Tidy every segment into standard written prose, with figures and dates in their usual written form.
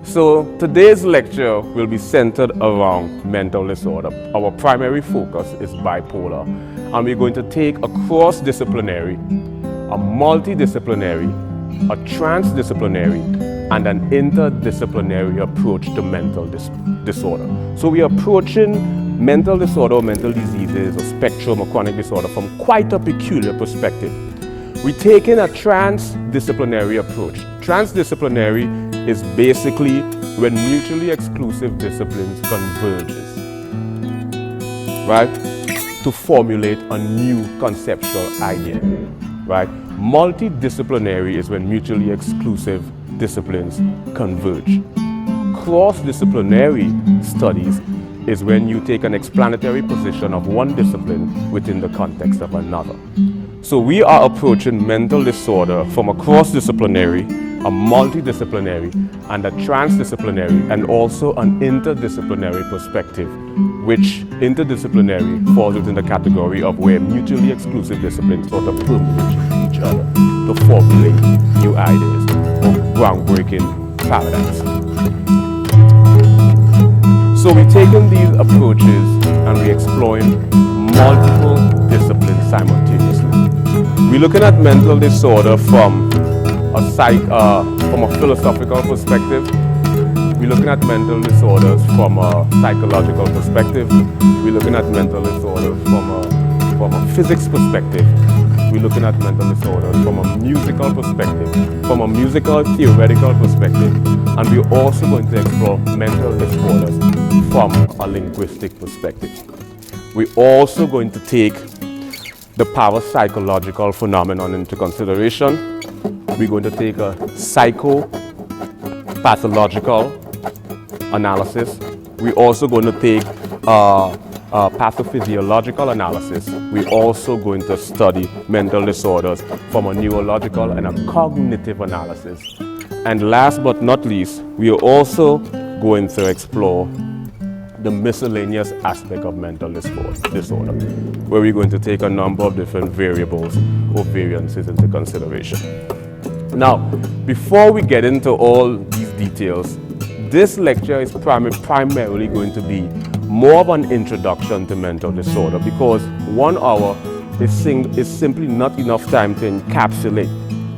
So today's lecture will be centered around mental disorder. Our primary focus is bipolar, and we're going to take a cross-disciplinary, a multidisciplinary, a transdisciplinary, and an interdisciplinary approach to mental disorder. So we are approaching mental disorder, or mental diseases, or spectrum, or chronic disorder from quite a peculiar perspective. We're taking a transdisciplinary approach. Transdisciplinary is basically when mutually exclusive disciplines converges, right, to formulate a new conceptual idea, right? Multidisciplinary is when mutually exclusive disciplines converge. Cross-disciplinary studies is when you take an explanatory position of one discipline within the context of another. So we are approaching mental disorder from a cross-disciplinary, a multidisciplinary, and a transdisciplinary, and also an interdisciplinary perspective, which interdisciplinary falls within the category of where mutually exclusive disciplines sort of permeate each other to formulate new ideas or groundbreaking paradigms. So we're taking these approaches and we're exploring multiple disciplines simultaneously. We're looking at mental disorder from a philosophical perspective. We're looking at mental disorders from a psychological perspective. We're looking at mental disorders from a physics perspective. We're looking at mental disorders from a musical perspective, from a musical theoretical perspective, and we're also going to explore mental disorders from a linguistic perspective. We're also going to take the parapsychological phenomenon into consideration. We're going to take a psychopathological analysis. We're also going to take a pathophysiological analysis. We're also going to study mental disorders from a neurological and a cognitive analysis. And last but not least, we are also going to explore the miscellaneous aspect of mental disorder, where we're going to take a number of different variables or variances into consideration. Now, before we get into all these details, this lecture is primarily going to be more of an introduction to mental disorder, because 1 hour is simply not enough time to encapsulate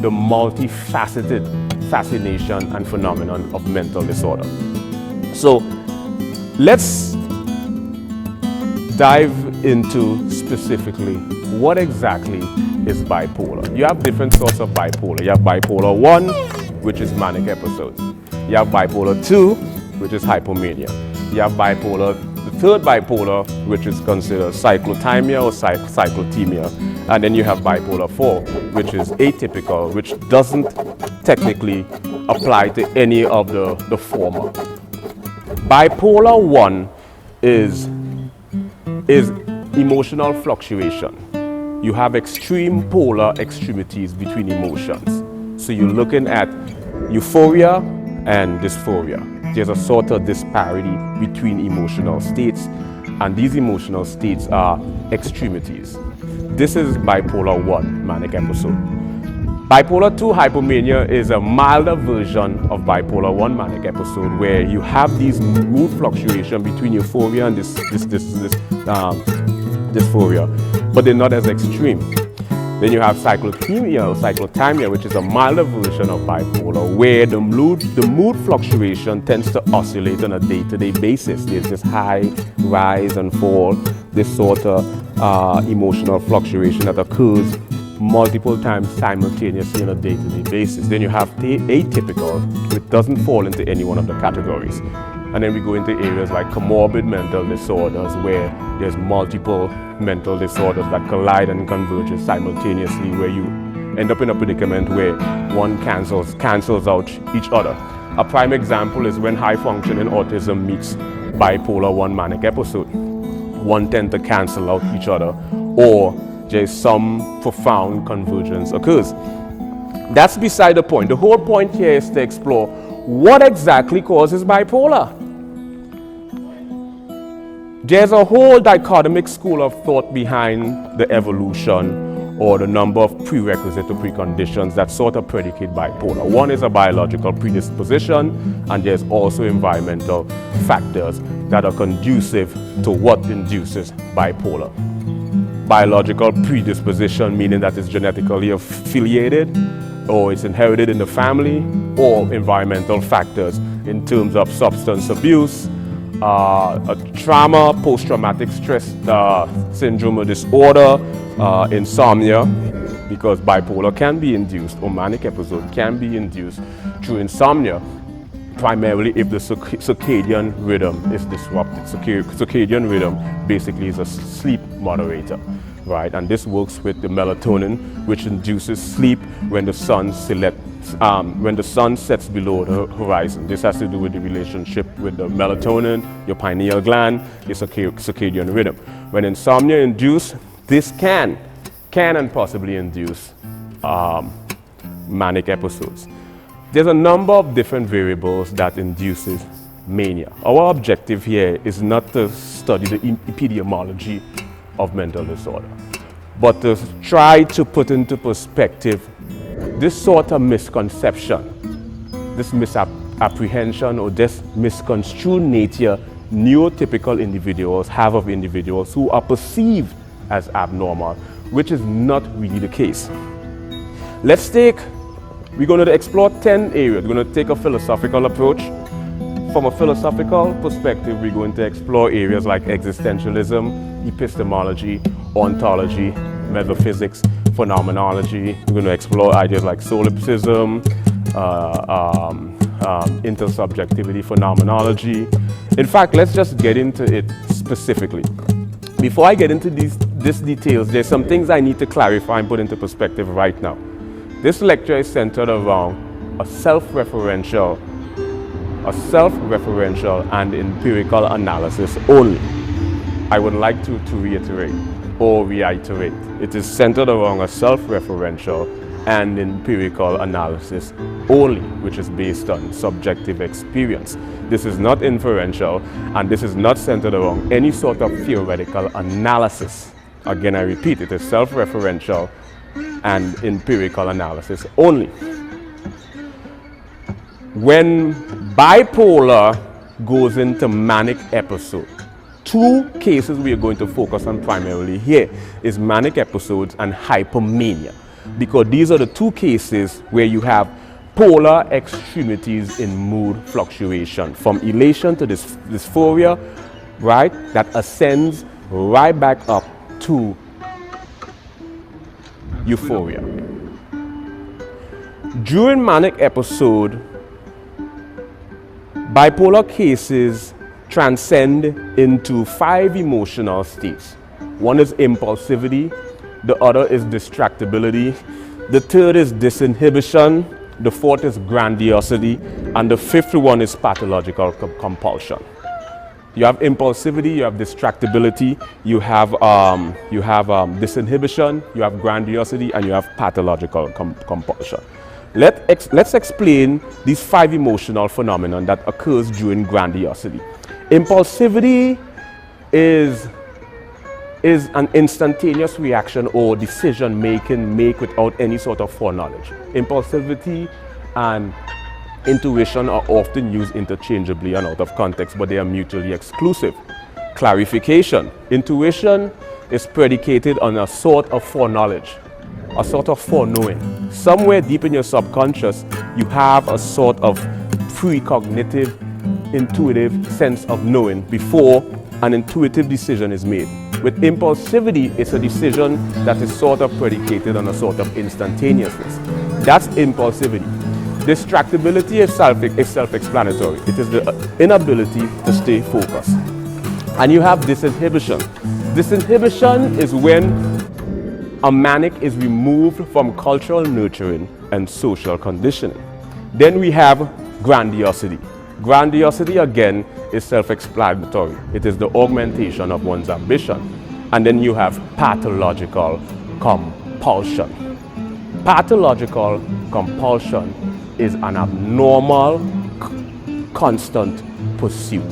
the multifaceted fascination and phenomenon of mental disorder. So let's dive into specifically what exactly is bipolar. You have different sorts of bipolar. You have bipolar 1, which is manic episodes. You have bipolar 2, which is hypomania. You have bipolar, the third bipolar, which is considered cyclothymia or cyclothymia. And then you have bipolar 4, which is atypical, which doesn't technically apply to any of the former. Bipolar 1 is emotional fluctuation. You have extreme polar extremities between emotions. So you're looking at euphoria and dysphoria. There's a sort of disparity between emotional states, and these emotional states are extremities. This is bipolar 1 manic episode. Bipolar 2 hypomania is a milder version of bipolar 1 manic episode, where you have these mood fluctuation between euphoria and dysphoria, but they're not as extreme. Then you have cyclothymia or cyclothymia, which is a milder version of bipolar, where the mood fluctuation tends to oscillate on a day-to-day basis. There's this high rise and fall, this sort of emotional fluctuation that occurs multiple times simultaneously on a day-to-day basis. Then you have atypical, which doesn't fall into any one of the categories. And then we go into areas like comorbid mental disorders, where there's multiple mental disorders that collide and converge simultaneously, where you end up in a predicament where one cancels out each other. A prime example is when high-functioning autism meets bipolar 1 manic episode. One tends to cancel out each other, or there's some profound convergence occurs. That's beside the point. The whole point here is to explore what exactly causes bipolar. There's a whole dichotomic school of thought behind the evolution or the number of prerequisite or preconditions that sort of predicate bipolar. One is a biological predisposition, and there's also environmental factors that are conducive to what induces bipolar. Biological predisposition, meaning that it's genetically affiliated, or it's inherited in the family, or environmental factors in terms of substance abuse, a trauma, post-traumatic stress syndrome or disorder, insomnia, because bipolar can be induced, or manic episode can be induced through insomnia, primarily if the circadian rhythm is disrupted. Circadian rhythm basically is a sleep moderator, right? And this works with the melatonin, which induces sleep when the sun sets below the horizon. This has to do with the relationship with the melatonin, your pineal gland, your circadian rhythm. When insomnia induced, this can and possibly induce manic episodes. There's a number of different variables that induces mania. Our objective here is not to study the epidemiology of mental disorder, but to try to put into perspective this sort of misconception, this misapprehension, or this misconstrued nature neurotypical individuals have of individuals who are perceived as abnormal, which is not really the case. We're going to explore 10 areas. We're going to take a philosophical approach. From a philosophical perspective, we're going to explore areas like existentialism, epistemology, ontology, metaphysics, phenomenology. We're going to explore ideas like solipsism, intersubjectivity, phenomenology. In fact, let's just get into it specifically. Before I get into these details, there's some things I need to clarify and put into perspective right now. This lecture is centered around a self-referential and empirical analysis only. I would like to reiterate or reiterate. It is centered around a self-referential and empirical analysis only, which is based on subjective experience. This is not inferential, and this is not centered around any sort of theoretical analysis. Again, I repeat, it is self-referential and empirical analysis only. When bipolar goes into manic episode, two cases we are going to focus on primarily here is manic episodes and hypomania, because these are the two cases where you have polar extremities in mood fluctuation, from elation to dysphoria, right, that ascends right back up to euphoria. During manic episode, bipolar cases transcend into 5 emotional states. One is impulsivity, the other is distractibility, the third is disinhibition, the fourth is grandiosity, and the fifth one is pathological compulsion. You have impulsivity, you have distractibility, you have disinhibition, you have grandiosity, and you have pathological compulsion. Let's explain these 5 emotional phenomena that occurs during grandiosity. Impulsivity is an instantaneous reaction or decision making made without any sort of foreknowledge. Impulsivity and intuition are often used interchangeably and out of context, but they are mutually exclusive. Clarification. Intuition is predicated on a sort of foreknowledge, a sort of foreknowing. Somewhere deep in your subconscious, you have a sort of precognitive, intuitive sense of knowing before an intuitive decision is made. With impulsivity, it's a decision that is sort of predicated on a sort of instantaneousness. That's impulsivity. Distractibility is self-explanatory. It is the inability to stay focused. And you have disinhibition. Disinhibition is when a manic is removed from cultural nurturing and social conditioning. Then we have grandiosity. Grandiosity, again, is self-explanatory. It is the augmentation of one's ambition. And then you have pathological compulsion. Pathological compulsion is an abnormal, constant pursuit.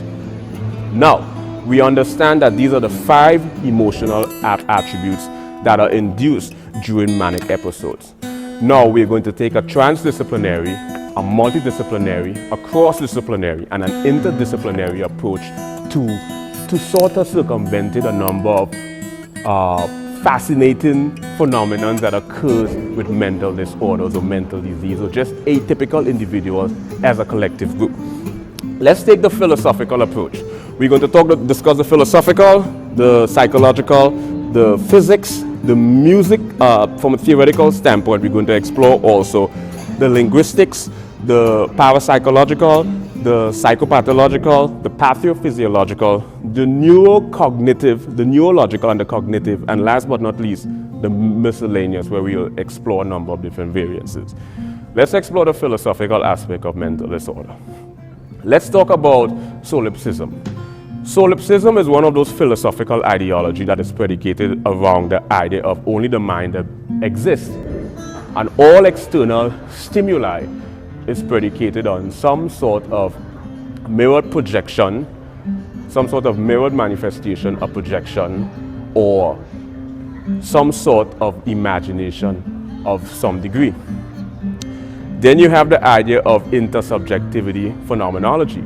Now, we understand that these are the 5 emotional attributes that are induced during manic episodes. Now we're going to take a transdisciplinary, a multidisciplinary, a cross-disciplinary, and an interdisciplinary approach to sort of circumvent a number of fascinating phenomena that occurs with mental disorders or mental disease or just atypical individuals as a collective group. Let's take the philosophical approach. We're going to discuss the philosophical, the psychological, the physics, the music. From a theoretical standpoint, we're going to explore also the linguistics, the parapsychological, the psychopathological, the pathophysiological, the neurocognitive, the neurological and the cognitive, and last but not least, the miscellaneous, where we'll explore a number of different variances. Let's explore the philosophical aspect of mental disorder. Let's talk about solipsism. Solipsism is one of those philosophical ideology that is predicated around the idea of only the mind that exists, and all external stimuli is predicated on some sort of mirrored projection, some sort of mirrored manifestation of projection, or some sort of imagination of some degree. Then you have the idea of intersubjectivity phenomenology.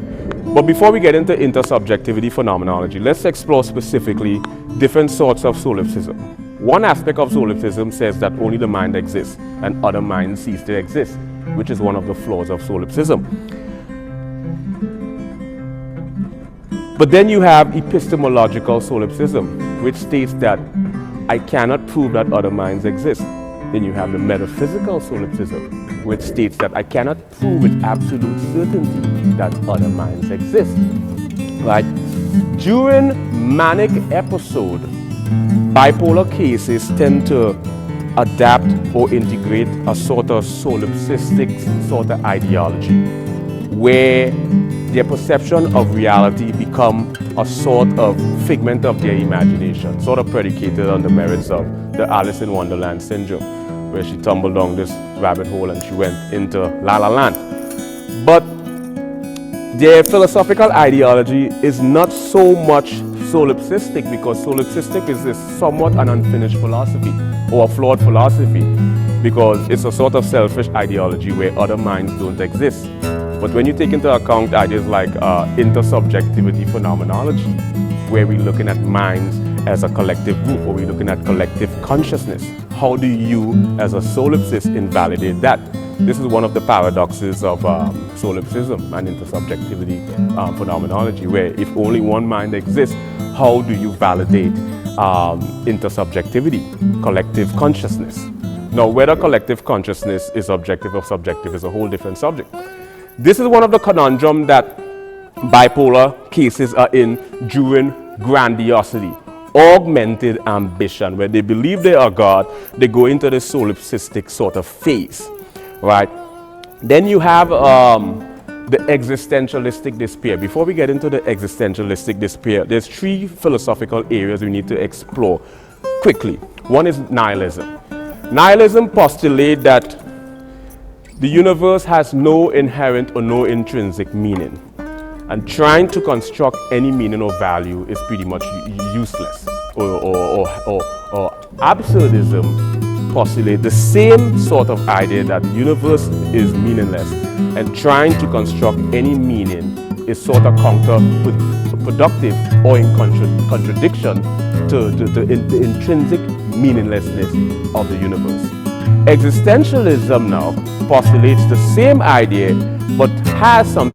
But before we get into intersubjectivity phenomenology, let's explore specifically different sorts of solipsism. One aspect of solipsism says that only the mind exists and other minds cease to exist, which is one of the flaws of solipsism. But then you have epistemological solipsism, which states that I cannot prove that other minds exist. Then you have the metaphysical solipsism, which states that I cannot prove with absolute certainty that other minds exist. Right? During manic episode, bipolar cases tend to adapt or integrate a sort of solipsistic sort of ideology, where their perception of reality become a sort of figment of their imagination, sort of predicated on the merits of the Alice in Wonderland syndrome, where she tumbled down this rabbit hole and she went into La La Land. But their philosophical ideology is not so much solipsistic, because solipsistic is somewhat an unfinished philosophy or a flawed philosophy, because it's a sort of selfish ideology where other minds don't exist. But when you take into account ideas like intersubjectivity phenomenology, where we're looking at minds as a collective group, or we're looking at collective consciousness, how do you, as a solipsist, invalidate that? This is one of the paradoxes of solipsism and intersubjectivity phenomenology, where if only one mind exists, how do you validate intersubjectivity, collective consciousness? Now, whether collective consciousness is objective or subjective is a whole different subject. This is one of the conundrums that bipolar cases are in during grandiosity, augmented ambition, where they believe they are God, they go into the solipsistic sort of phase, right? Then you have the existentialistic despair. Before we get into the existentialistic despair, there's three philosophical areas we need to explore quickly. One is nihilism. Nihilism postulates that the universe has no inherent or no intrinsic meaning, and trying to construct any meaning or value is pretty much useless. Or absurdism postulates the same sort of idea that the universe is meaningless, and trying to construct any meaning is sort of counterproductive or in contradiction to the intrinsic meaninglessness of the universe. Existentialism now postulates the same idea, but has some